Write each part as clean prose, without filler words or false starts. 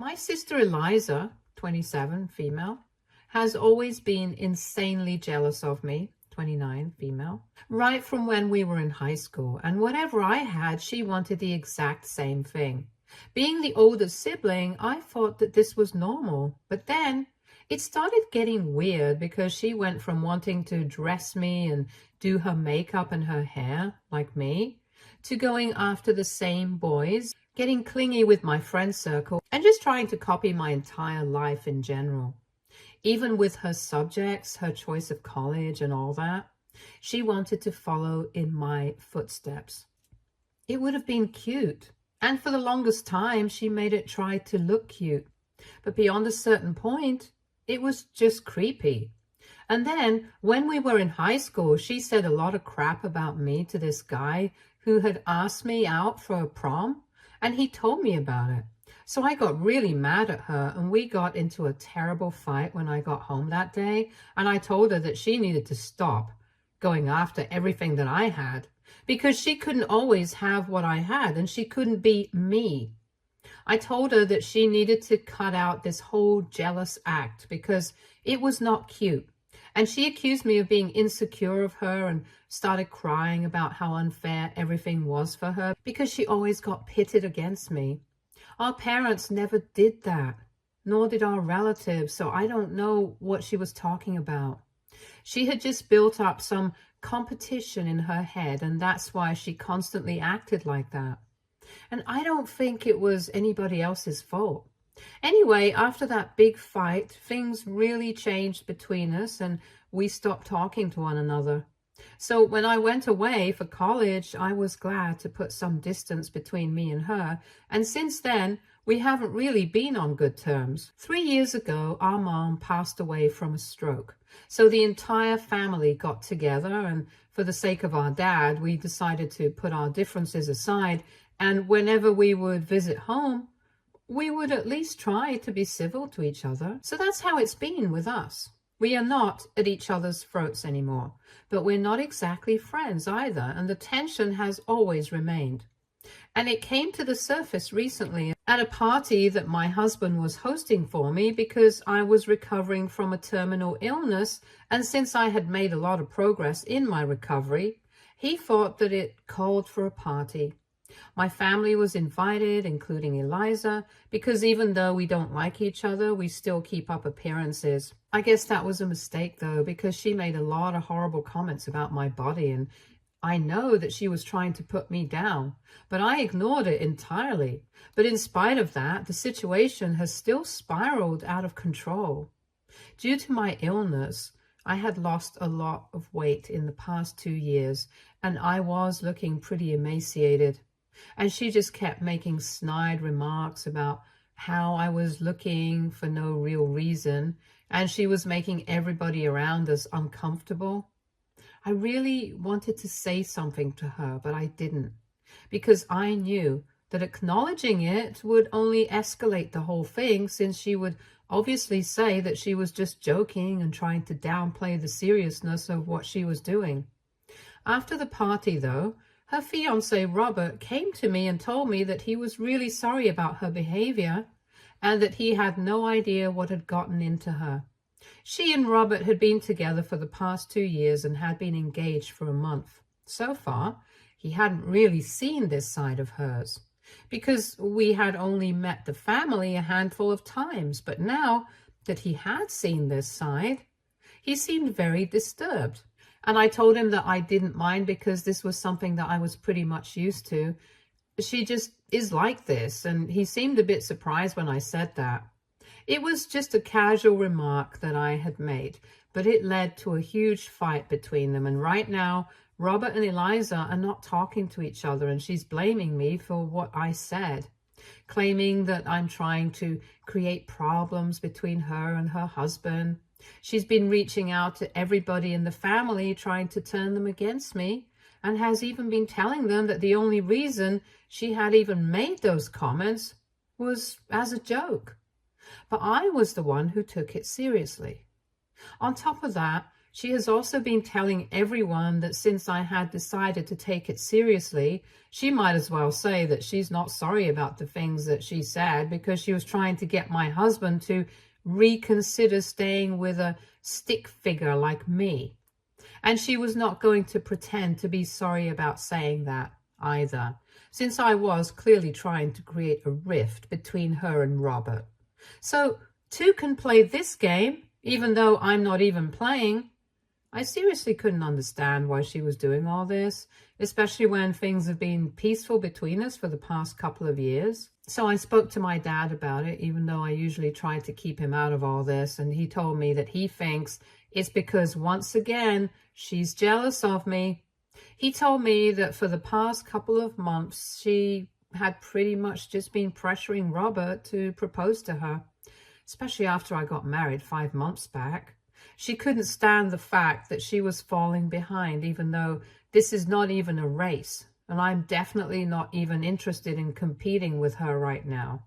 My sister Eliza, 27, female, has always been insanely jealous of me, 29, female, right from when we were in high school. And whatever I had, she wanted the exact same thing. Being the older sibling, I thought that this was normal. But then it started getting weird because she went from wanting to dress me and do her makeup and her hair like me, to going after the same boys, getting clingy with my friend circle, and just trying to copy my entire life in general. Even with her subjects, her choice of college and all that, she wanted to follow in my footsteps. It would have been cute. And for the longest time, she made it try to look cute. But beyond a certain point, it was just creepy. And then when we were in high school, she said a lot of crap about me to this guy who had asked me out for a prom, and he told me about it. So I got really mad at her, and we got into a terrible fight when I got home that day, and I told her that she needed to stop going after everything that I had, because she couldn't always have what I had, and she couldn't be me. I told her that she needed to cut out this whole jealous act because it was not cute. And she accused me of being insecure of her and started crying about how unfair everything was for her because she always got pitted against me. Our parents never did that, nor did our relatives, so I don't know what she was talking about. She had just built up some competition in her head, and that's why she constantly acted like that. And I don't think it was anybody else's fault. Anyway, after that big fight, things really changed between us and we stopped talking to one another. So when I went away for college, I was glad to put some distance between me and her. And since then, we haven't really been on good terms. 3 years ago, our mom passed away from a stroke. So the entire family got together, and for the sake of our dad, we decided to put our differences aside. And whenever we would visit home, we would at least try to be civil to each other. So that's how it's been with us. We are not at each other's throats anymore, but we're not exactly friends either, and the tension has always remained. And it came to the surface recently at a party that my husband was hosting for me because I was recovering from a terminal illness, and since I had made a lot of progress in my recovery, he thought that it called for a party. My family was invited, including Eliza, because even though we don't like each other, we still keep up appearances. I guess that was a mistake, though, because she made a lot of horrible comments about my body, and I know that she was trying to put me down, but I ignored it entirely. But in spite of that, the situation has still spiraled out of control. Due to my illness, I had lost a lot of weight in the past 2 years, and I was looking pretty emaciated. And she just kept making snide remarks about how I was looking for no real reason, and she was making everybody around us uncomfortable. I really wanted to say something to her, but I didn't, because I knew that acknowledging it would only escalate the whole thing, since she would obviously say that she was just joking and trying to downplay the seriousness of what she was doing. After the party, though, her fiancé Robert came to me and told me that he was really sorry about her behavior and that he had no idea what had gotten into her. She and Robert had been together for the past 2 years and had been engaged for a month. So far, he hadn't really seen this side of hers, because we had only met the family a handful of times. But now that he had seen this side, he seemed very disturbed. And I told him that I didn't mind because this was something that I was pretty much used to. She just is like this, and he seemed a bit surprised when I said that. It was just a casual remark that I had made, but it led to a huge fight between them. And right now, Robert and Eliza are not talking to each other, and she's blaming me for what I said, claiming that I'm trying to create problems between her and her husband. She's been reaching out to everybody in the family, trying to turn them against me, and has even been telling them that the only reason she had even made those comments was as a joke. But I was the one who took it seriously. On top of that, She has also been telling everyone that since I had decided to take it seriously, she might as well say that she's not sorry about the things that she said, because she was trying to get my husband to reconsider staying with a stick figure like me. And she was not going to pretend to be sorry about saying that either, since I was clearly trying to create a rift between her and Robert. So two can play this game, even though I'm not even playing. I seriously couldn't understand why she was doing all this, especially when things have been peaceful between us for the past couple of years. So I spoke to my dad about it, even though I usually try to keep him out of all this, and he told me that he thinks it's because, once again, she's jealous of me. He told me that for the past couple of months, she had pretty much just been pressuring Robert to propose to her, especially after I got married 5 months back. She couldn't stand the fact that she was falling behind, even though this is not even a race, and I'm definitely not even interested in competing with her right now.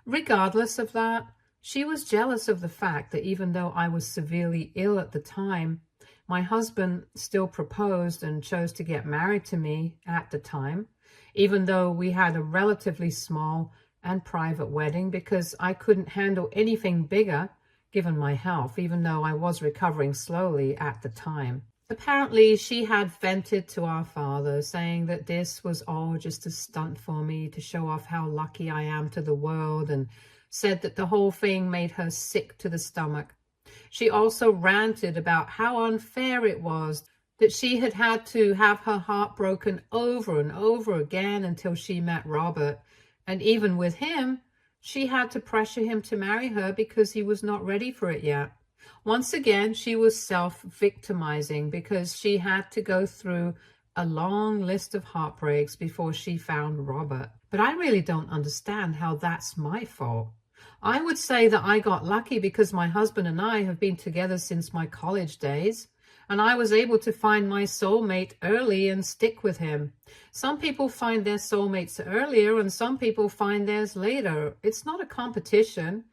Regardless of that, she was jealous of the fact that even though I was severely ill at the time, my husband still proposed and chose to get married to me at the time, even though we had a relatively small and private wedding, because I couldn't handle anything bigger given my health, even though I was recovering slowly at the time. Apparently, she had vented to our father, saying that this was all just a stunt for me to show off how lucky I am to the world, and said that the whole thing made her sick to the stomach. She also ranted about how unfair it was that she had had to have her heart broken over and over again until she met Robert, and even with him, she had to pressure him to marry her because he was not ready for it yet. Once again, she was self-victimizing because she had to go through a long list of heartbreaks before she found Robert. But I really don't understand how that's my fault. I would say that I got lucky because my husband and I have been together since my college days, and I was able to find my soulmate early and stick with him. Some people find their soulmates earlier and some people find theirs later. It's not a competition,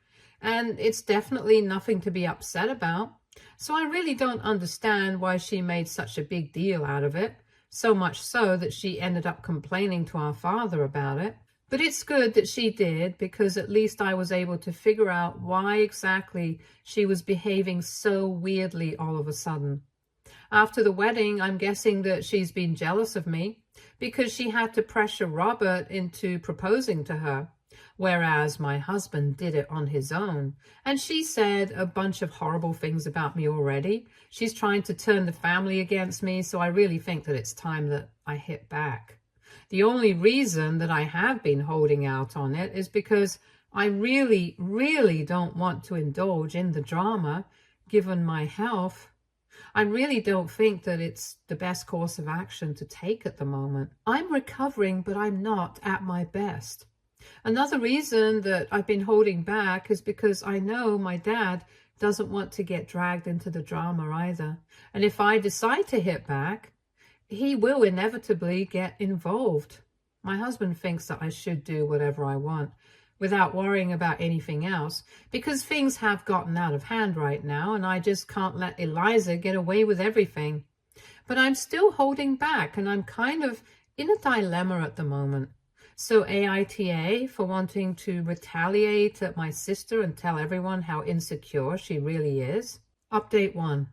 and it's definitely nothing to be upset about. So I really don't understand why she made such a big deal out of it, so much so that she ended up complaining to our father about it. But it's good that she did, because at least I was able to figure out why exactly she was behaving so weirdly all of a sudden. After the wedding, I'm guessing that she's been jealous of me because she had to pressure Robert into proposing to her, whereas my husband did it on his own. And she said a bunch of horrible things about me already. She's trying to turn the family against me, so I really think that it's time that I hit back. The only reason that I have been holding out on it is because I really, really don't want to indulge in the drama, given my health. I really don't think that it's the best course of action to take at the moment. I'm recovering, but I'm not at my best. Another reason that I've been holding back is because I know my dad doesn't want to get dragged into the drama either. And if I decide to hit back, he will inevitably get involved. My husband thinks that I should do whatever I want without worrying about anything else, because things have gotten out of hand right now and I just can't let Eliza get away with everything. But I'm still holding back, and I'm kind of in a dilemma at the moment. So AITA for wanting to retaliate at my sister and tell everyone how insecure she really is. Update 1.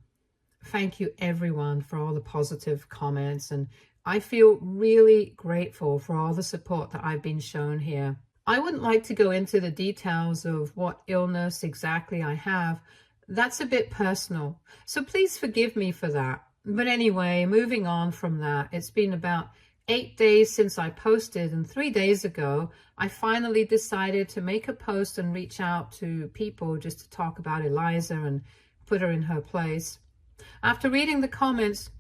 Thank you everyone for all the positive comments, and I feel really grateful for all the support that I've been shown here. I wouldn't like to go into the details of what illness exactly I have. That's a bit personal, so please forgive me for that. But anyway, moving on from that, it's been about 8 days since I posted, and 3 days ago, I finally decided to make a post and reach out to people just to talk about Eliza and put her in her place. After reading the comments,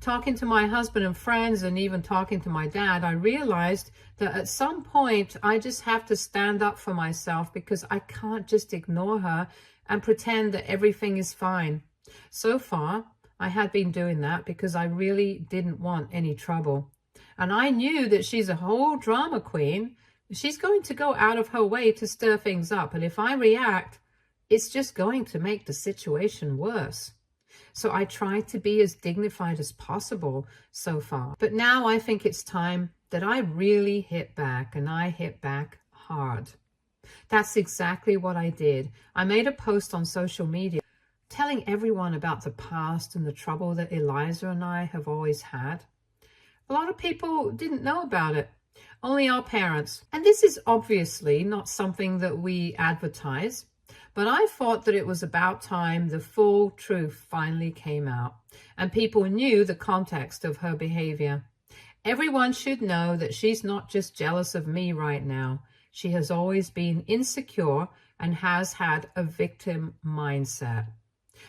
talking to my husband and friends, and even talking to my dad, I realized that at some point I just have to stand up for myself, because I can't just ignore her and pretend that everything is fine. So far, I had been doing that because I really didn't want any trouble. And I knew that she's a whole drama queen. She's going to go out of her way to stir things up. And if I react, it's just going to make the situation worse. So I tried to be as dignified as possible so far. But now I think it's time that I really hit back, and I hit back hard. That's exactly what I did. I made a post on social media telling everyone about the past and the trouble that Eliza and I have always had. A lot of people didn't know about it, only our parents. And this is obviously not something that we advertise, but I thought that it was about time the full truth finally came out and people knew the context of her behavior. Everyone should know that she's not just jealous of me right now. She has always been insecure and has had a victim mindset.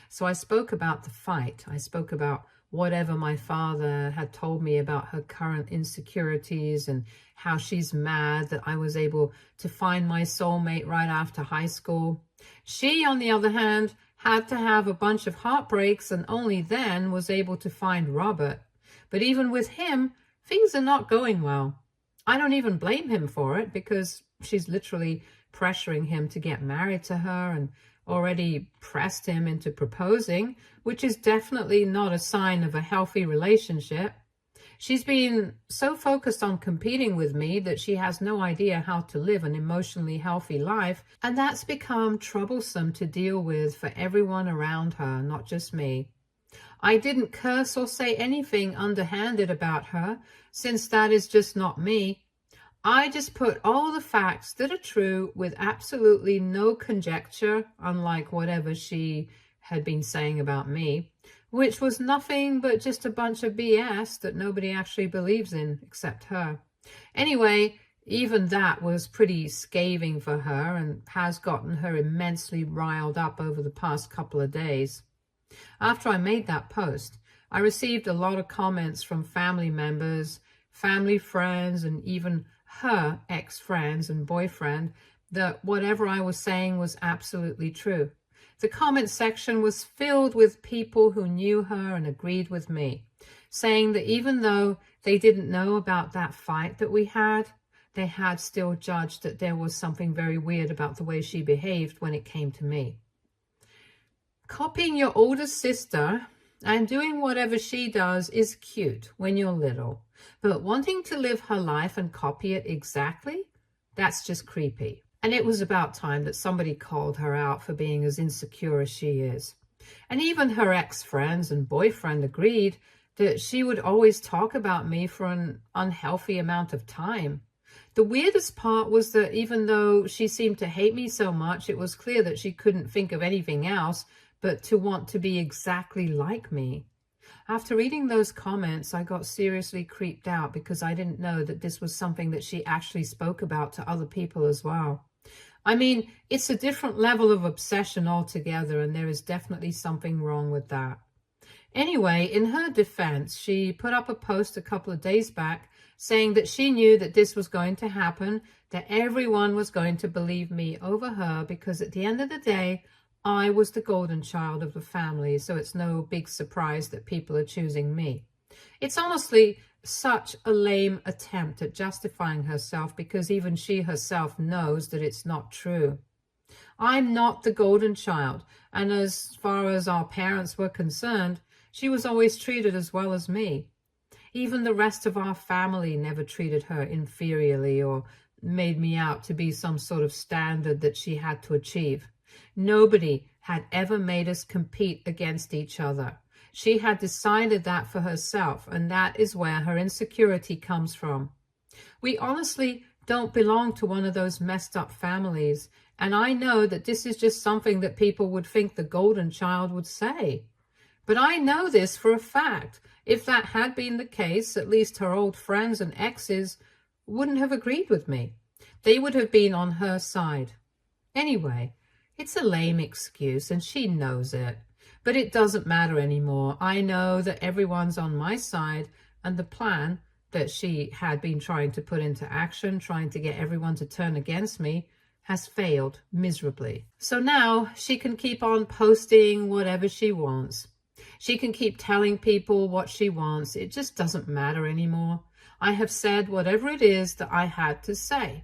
So I spoke about the fight. I spoke about whatever my father had told me about her current insecurities and how she's mad that I was able to find my soulmate right after high school. She, on the other hand, had to have a bunch of heartbreaks and only then was able to find Robert. But even with him, things are not going well. I don't even blame him for it because she's literally pressuring him to get married to her and already pressed him into proposing, which is definitely not a sign of a healthy relationship. She's been so focused on competing with me that she has no idea how to live an emotionally healthy life, and that's become troublesome to deal with for everyone around her, not just me. I didn't curse or say anything underhanded about her, since that is just not me. I just put all the facts that are true with absolutely no conjecture, unlike whatever she had been saying about me, which was nothing but just a bunch of BS that nobody actually believes in except her. Anyway, even that was pretty scathing for her and has gotten her immensely riled up over the past couple of days. After I made that post, I received a lot of comments from family members, family friends, and even her ex-friends and boyfriend that whatever I was saying was absolutely true. The comment section was filled with people who knew her and agreed with me, saying that even though they didn't know about that fight that we had, they had still judged that there was something very weird about the way she behaved when it came to me. Copying your older sister and doing whatever she does is cute when you're little, but wanting to live her life and copy it exactly, that's just creepy. And it was about time that somebody called her out for being as insecure as she is. And even her ex-friends and boyfriend agreed that she would always talk about me for an unhealthy amount of time. The weirdest part was that even though she seemed to hate me so much, it was clear that she couldn't think of anything else but to want to be exactly like me. After reading those comments, I got seriously creeped out because I didn't know that this was something that she actually spoke about to other people as well. I mean, it's a different level of obsession altogether, and there is definitely something wrong with that. Anyway, in her defense, she put up a post a couple of days back saying that she knew that this was going to happen, that everyone was going to believe me over her because at the end of the day, I was the golden child of the family, so it's no big surprise that people are choosing me. It's honestly such a lame attempt at justifying herself because even she herself knows that it's not true. I'm not the golden child, and as far as our parents were concerned, she was always treated as well as me. Even the rest of our family never treated her inferiorly or made me out to be some sort of standard that she had to achieve. Nobody had ever made us compete against each other. She had decided that for herself, and that is where her insecurity comes from. We honestly don't belong to one of those messed up families, and I know that this is just something that people would think the golden child would say. But I know this for a fact. If that had been the case, at least her old friends and exes wouldn't have agreed with me. They would have been on her side. Anyway, it's a lame excuse, and she knows it. But it doesn't matter anymore. I know that everyone's on my side, and the plan that she had been trying to put into action, trying to get everyone to turn against me, has failed miserably. So now she can keep on posting whatever she wants. She can keep telling people what she wants. It just doesn't matter anymore. I have said whatever it is that I had to say.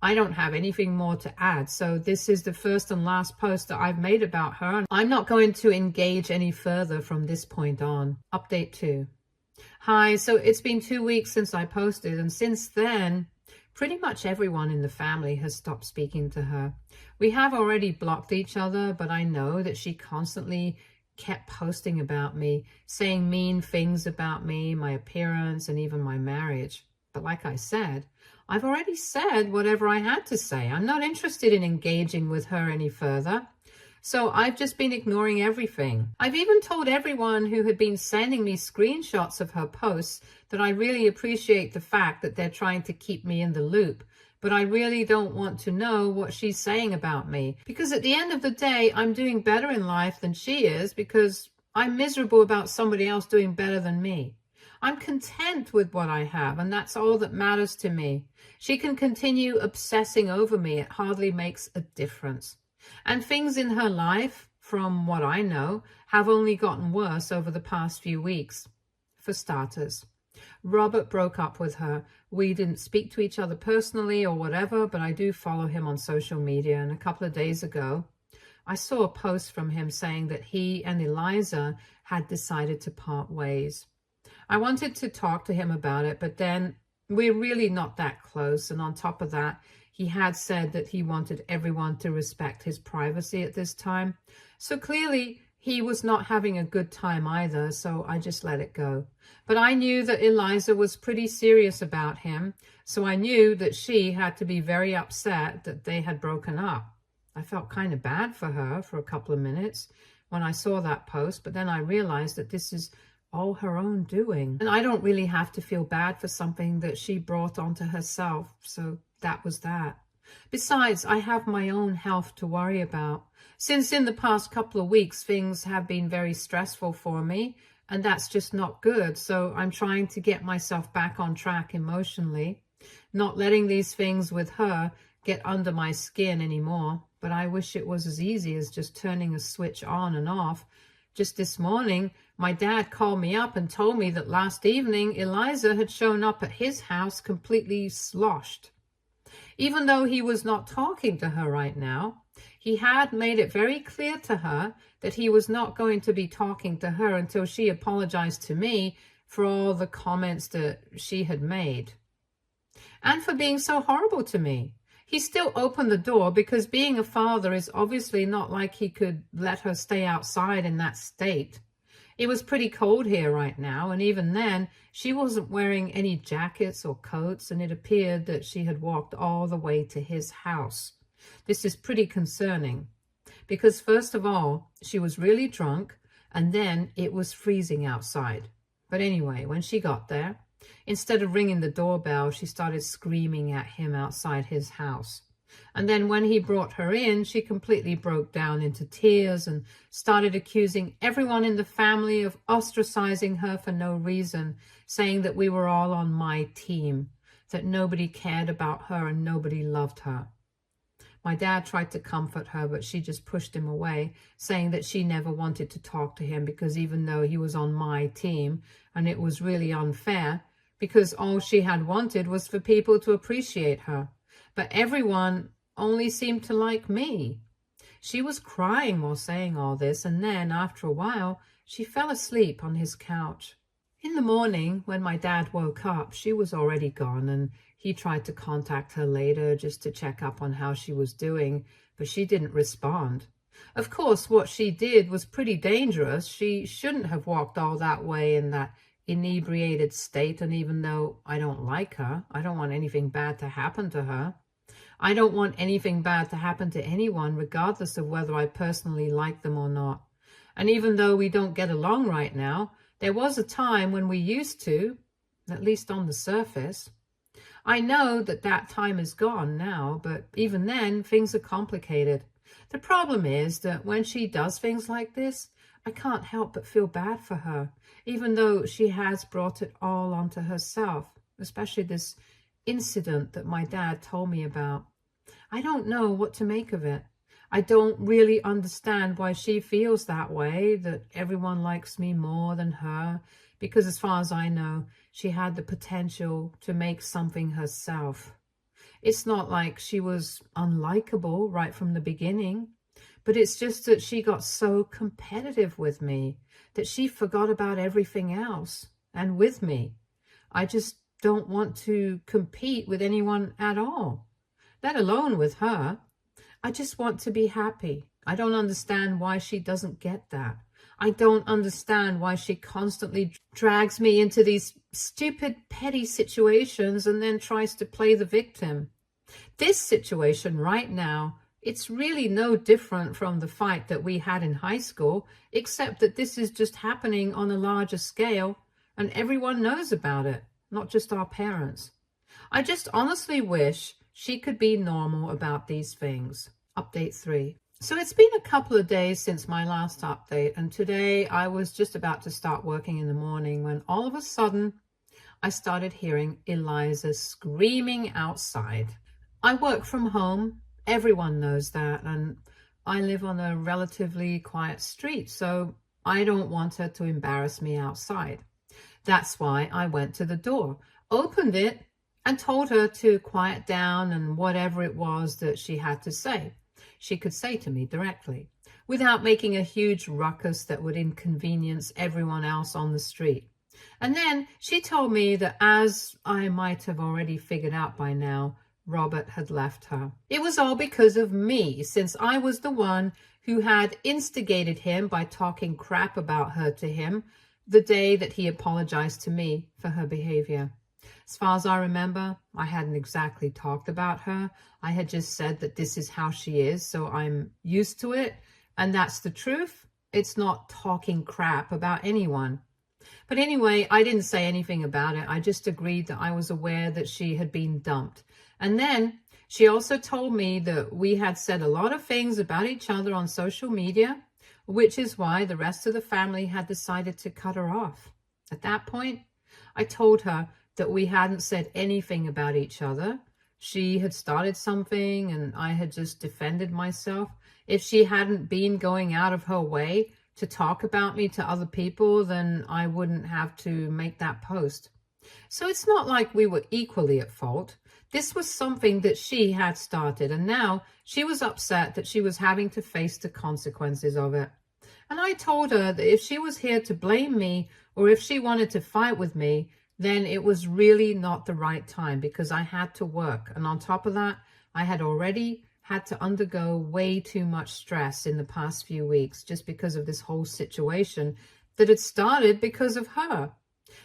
I don't have anything more to add. So this is the first and last post that I've made about her. And I'm not going to engage any further from this point on. Update 2. Hi, so it's been 2 weeks since I posted, and since then, pretty much everyone in the family has stopped speaking to her. We have already blocked each other, but I know that she constantly kept posting about me, saying mean things about me, my appearance, and even my marriage. But like I said, I've already said whatever I had to say. I'm not interested in engaging with her any further. So I've just been ignoring everything. I've even told everyone who had been sending me screenshots of her posts that I really appreciate the fact that they're trying to keep me in the loop. But I really don't want to know what she's saying about me. Because at the end of the day, I'm doing better in life than she is, because I'm miserable about somebody else doing better than me. I'm content with what I have, and that's all that matters to me. She can continue obsessing over me. It hardly makes a difference. And things in her life, from what I know, have only gotten worse over the past few weeks. For starters, Robert broke up with her. We didn't speak to each other personally or whatever, but I do follow him on social media. And a couple of days ago, I saw a post from him saying that he and Eliza had decided to part ways. I wanted to talk to him about it, but then we're really not that close. And on top of that, he had said that he wanted everyone to respect his privacy at this time. So clearly he was not having a good time either, so I just let it go. But I knew that Eliza was pretty serious about him, so I knew that she had to be very upset that they had broken up. I felt kind of bad for her for a couple of minutes when I saw that post, but then I realized that this is all her own doing. And I don't really have to feel bad for something that she brought onto herself, so that was that. Besides, I have my own health to worry about. Since in the past couple of weeks, things have been very stressful for me, and that's just not good. So I'm trying to get myself back on track emotionally, not letting these things with her get under my skin anymore. But I wish it was as easy as just turning a switch on and off. Just this morning, my dad called me up and told me that last evening, Eliza had shown up at his house completely sloshed. Even though he was not talking to her right now, he had made it very clear to her that he was not going to be talking to her until she apologized to me for all the comments that she had made. And for being so horrible to me. He still opened the door because being a father is obviously not like he could let her stay outside in that state. It was pretty cold here right now, and even then, she wasn't wearing any jackets or coats, and it appeared that she had walked all the way to his house. This is pretty concerning, because first of all, she was really drunk, and then it was freezing outside. But anyway, when she got there, instead of ringing the doorbell, she started screaming at him outside his house. And then when he brought her in, she completely broke down into tears and started accusing everyone in the family of ostracizing her for no reason, saying that we were all on my team, that nobody cared about her and nobody loved her. My dad tried to comfort her, but she just pushed him away, saying that she never wanted to talk to him because even though he was on my team, and it was really unfair, because all she had wanted was for people to appreciate her. But everyone only seemed to like me. She was crying while saying all this, and then, after a while, she fell asleep on his couch. In the morning, when my dad woke up, she was already gone, and he tried to contact her later just to check up on how she was doing, but she didn't respond. Of course, what she did was pretty dangerous. She shouldn't have walked all that way in that inebriated state, and even though I don't like her, I don't want anything bad to happen to her. I don't want anything bad to happen to anyone, regardless of whether I personally like them or not. And even though we don't get along right now, there was a time when we used to, at least on the surface. I know that that time is gone now, but even then, things are complicated. The problem is that when she does things like this, I can't help but feel bad for her, even though she has brought it all onto herself, especially this incident that my dad told me about. I don't know what to make of it. I don't really understand why she feels that way, that everyone likes me more than her, because as far as I know, she had the potential to make something herself. It's not like she was unlikable right from the beginning, but it's just that she got so competitive with me that she forgot about everything else and with me. I just don't want to compete with anyone at all, let alone with her. I just want to be happy. I don't understand why she doesn't get that. I don't understand why she constantly drags me into these stupid, petty situations and then tries to play the victim. This situation right now, it's really no different from the fight that we had in high school, except that this is just happening on a larger scale and everyone knows about it, not just our parents. I just honestly wish she could be normal about these things. Update 3. So it's been a couple of days since my last update, and today I was just about to start working in the morning when all of a sudden I started hearing Eliza screaming outside. I work from home, everyone knows that, and I live on a relatively quiet street, so I don't want her to embarrass me outside. That's why I went to the door, opened it, and told her to quiet down and whatever it was that she had to say, she could say to me directly, without making a huge ruckus that would inconvenience everyone else on the street. And then she told me that, as I might have already figured out by now, Robert had left her. It was all because of me, since I was the one who had instigated him by talking crap about her to him the day that he apologized to me for her behavior. As far as I remember, I hadn't exactly talked about her. I had just said that this is how she is, so I'm used to it, and that's the truth. It's not talking crap about anyone. But anyway, I didn't say anything about it. I just agreed that I was aware that she had been dumped. And then she also told me that we had said a lot of things about each other on social media, which is why the rest of the family had decided to cut her off. At that point, I told her that we hadn't said anything about each other. She had started something and I had just defended myself. If she hadn't been going out of her way to talk about me to other people, then I wouldn't have to make that post. So it's not like we were equally at fault. This was something that she had started, and now she was upset that she was having to face the consequences of it. And I told her that if she was here to blame me or if she wanted to fight with me, then it was really not the right time, because I had to work. And on top of that, I had already had to undergo way too much stress in the past few weeks just because of this whole situation that had started because of her.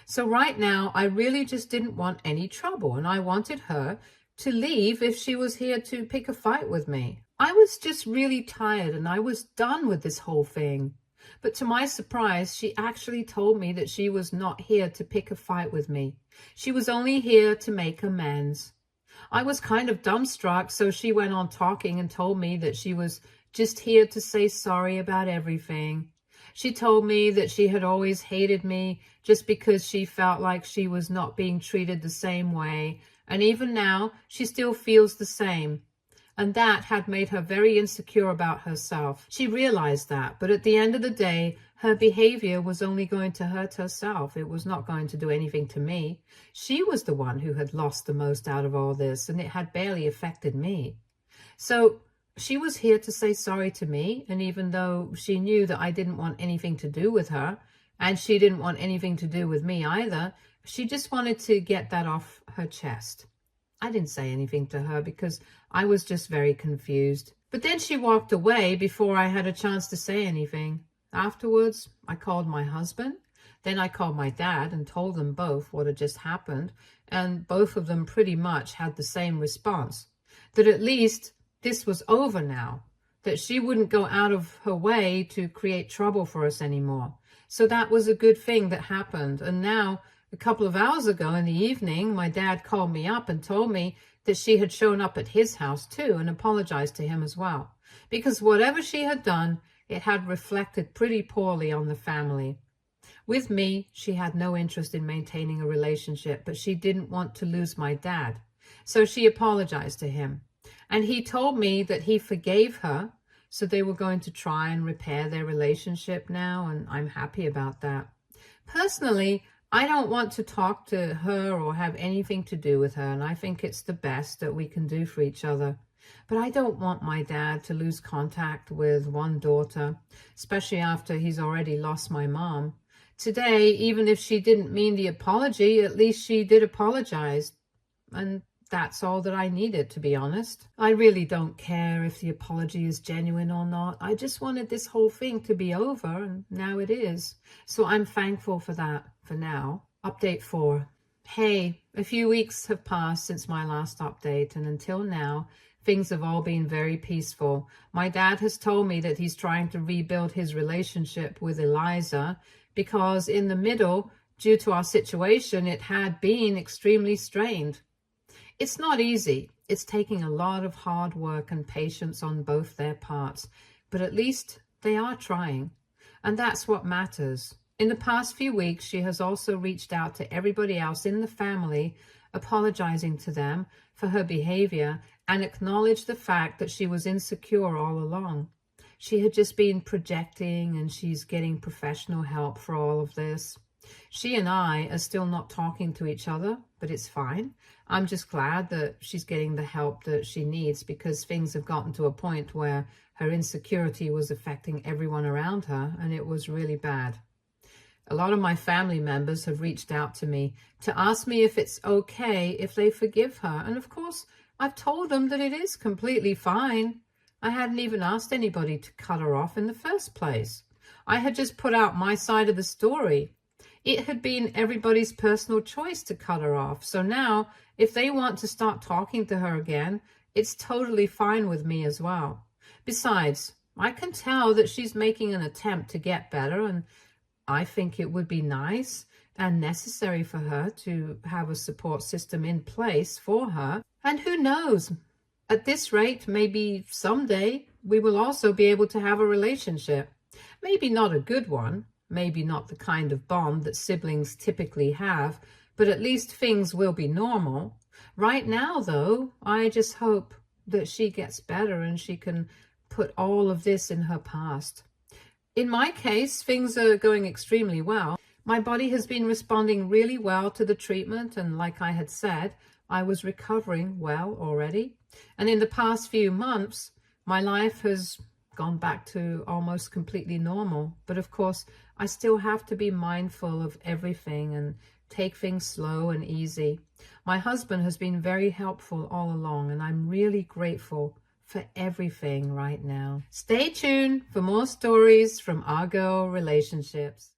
So right now, I really just didn't want any trouble, and I wanted her to leave if she was here to pick a fight with me. I was just really tired and I was done with this whole thing. But to my surprise, she actually told me that she was not here to pick a fight with me. She was only here to make amends. I was kind of dumbstruck, so she went on talking and told me that she was just here to say sorry about everything. She told me that she had always hated me just because she felt like she was not being treated the same way, and even now she still feels the same. And that had made her very insecure about herself. She realized that, but at the end of the day, her behavior was only going to hurt herself. It was not going to do anything to me. She was the one who had lost the most out of all this, and it had barely affected me. So she was here to say sorry to me, and even though she knew that I didn't want anything to do with her, and she didn't want anything to do with me either, she just wanted to get that off her chest. I didn't say anything to her because I was just very confused. But then she walked away before I had a chance to say anything. Afterwards, I called my husband. Then I called my dad and told them both what had just happened. And both of them pretty much had the same response. That at least this was over now. That she wouldn't go out of her way to create trouble for us anymore. So that was a good thing that happened. And now, a couple of hours ago in the evening, my dad called me up and told me that she had shown up at his house too and apologized to him as well. Because whatever she had done, it had reflected pretty poorly on the family. With me, she had no interest in maintaining a relationship, but she didn't want to lose my dad. So she apologized to him. And he told me that he forgave her, so they were going to try and repair their relationship now, and I'm happy about that. Personally, I don't want to talk to her or have anything to do with her, and I think it's the best that we can do for each other. But I don't want my dad to lose contact with one daughter, especially after he's already lost my mom. Today, even if she didn't mean the apology, at least she did apologize. And that's all that I needed, to be honest. I really don't care if the apology is genuine or not. I just wanted this whole thing to be over, and now it is. So I'm thankful for that for now. Update 4. Hey, a few weeks have passed since my last update, and until now, things have all been very peaceful. My dad has told me that he's trying to rebuild his relationship with Eliza because in the middle, due to our situation, it had been extremely strained. It's not easy. It's taking a lot of hard work and patience on both their parts, but at least they are trying, and that's what matters. In the past few weeks, she has also reached out to everybody else in the family, apologizing to them for her behavior and acknowledged the fact that she was insecure all along. She had just been projecting, and she's getting professional help for all of this. She and I are still not talking to each other, but it's fine. I'm just glad that she's getting the help that she needs, because things have gotten to a point where her insecurity was affecting everyone around her, and it was really bad. A lot of my family members have reached out to me to ask me if it's okay if they forgive her. And of course, I've told them that it is completely fine. I hadn't even asked anybody to cut her off in the first place. I had just put out my side of the story. It had been everybody's personal choice to cut her off. So now, if they want to start talking to her again, it's totally fine with me as well. Besides, I can tell that she's making an attempt to get better, and I think it would be nice and necessary for her to have a support system in place for her. And who knows, at this rate, maybe someday we will also be able to have a relationship. Maybe not a good one. Maybe not the kind of bond that siblings typically have, but at least things will be normal. Right now, though, I just hope that she gets better and she can put all of this in her past. In my case, things are going extremely well. My body has been responding really well to the treatment, and like I had said, I was recovering well already. And in the past few months, my life has gone back to almost completely normal. But of course, I still have to be mindful of everything and take things slow and easy. My husband has been very helpful all along, and I'm really grateful for everything right now. Stay tuned for more stories from our girl relationships.